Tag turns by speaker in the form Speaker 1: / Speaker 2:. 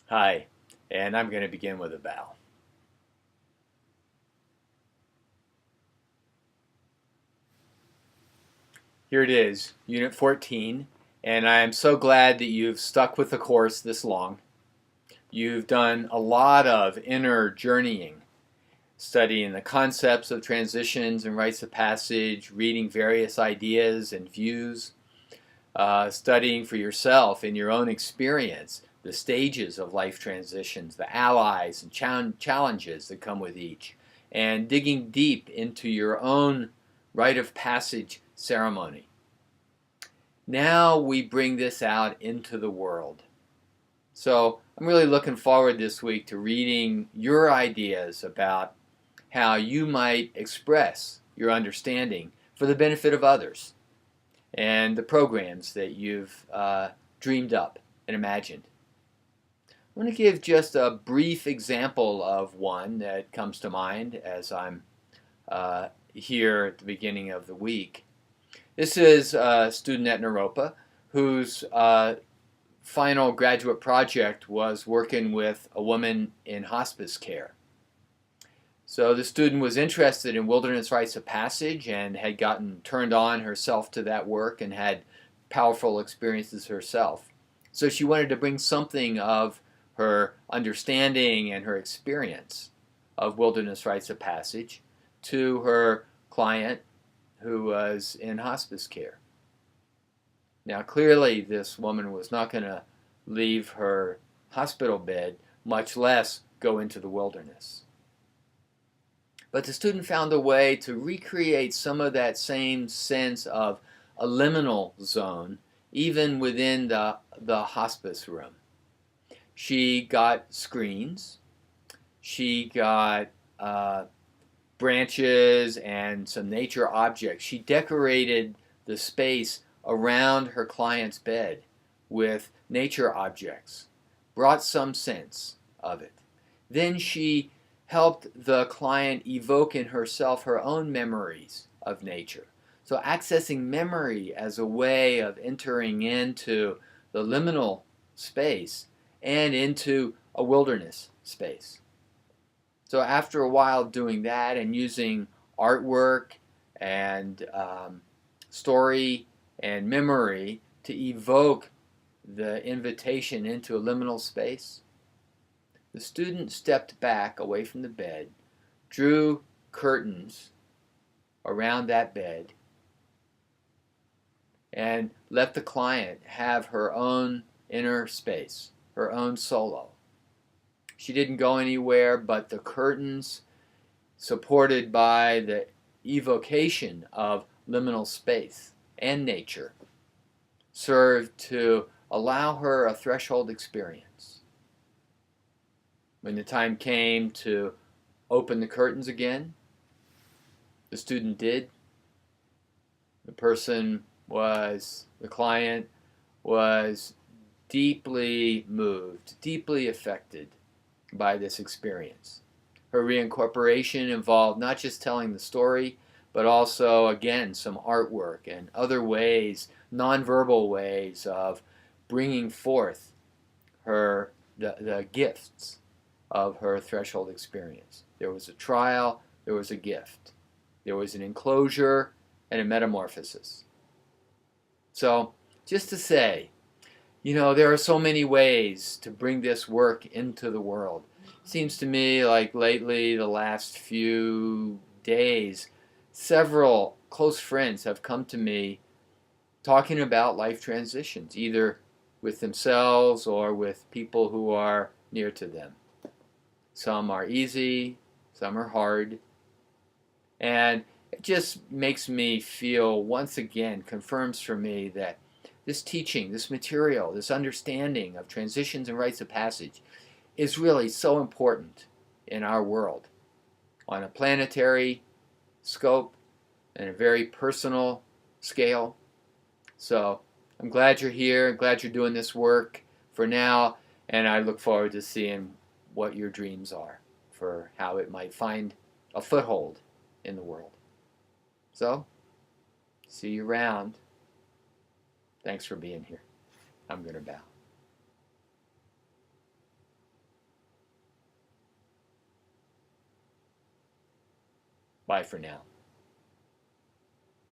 Speaker 1: Hi, and I'm going to begin with a bow. Here it is, Unit 14, and I am so glad that you've stuck with the course this long. You've done a lot of inner journeying, studying the concepts of transitions and rites of passage, reading various ideas and views, studying for yourself in your own experience the stages of life transitions, the allies and challenges that come with each, and digging deep into your own rite of passage ceremony. Now we bring this out into the world. So I'm really looking forward this week to reading your ideas about how you might express your understanding for the benefit of others and the programs that you've dreamed up and imagined. I'm going to give just a brief example of one that comes to mind as I'm here at the beginning of the week. This is a student at Naropa whose final graduate project was working with a woman in hospice care. So the student was interested in wilderness rites of passage and had gotten turned on herself to that work and had powerful experiences herself. So she wanted to bring something of her understanding and her experience of wilderness rites of passage to her client who was in hospice care. Now clearly this woman was not going to leave her hospital bed, much less go into the wilderness. But the student found a way to recreate some of that same sense of a liminal zone even within the hospice room. She got screens, she got branches and some nature objects. She decorated the space around her client's bed with nature objects, brought some sense of it. Then she helped the client evoke in herself her own memories of nature. So accessing memory as a way of entering into the liminal space and into a wilderness space. So after a while doing that and using artwork and story and memory to evoke the invitation into a liminal space, the student stepped back away from the bed, drew curtains around that bed, and let the client have her own inner space, her own solo. She didn't go anywhere, but the curtains, supported by the evocation of liminal space and nature, served to allow her a threshold experience. When the time came to open the curtains again, the student did. The client was deeply moved, deeply affected by this experience. Her reincorporation involved not just telling the story, but also, again, some artwork and other ways, nonverbal ways of bringing forth the gifts of her threshold experience. There was a trial, there was a gift. There was an enclosure and a metamorphosis. So, just to say, there are so many ways to bring this work into the world. It seems to me like lately, the last few days, several close friends have come to me talking about life transitions, either with themselves or with people who are near to them. Some are easy, some are hard, and it just makes me feel, once again, confirms for me that this teaching, this material, this understanding of transitions and rites of passage is really so important in our world on a planetary scope and a very personal scale. So I'm glad you're here, glad you're doing this work for now, and I look forward to seeing what your dreams are for how it might find a foothold in the world. So, see you around. Thanks for being here. I'm going to bow. Bye for now.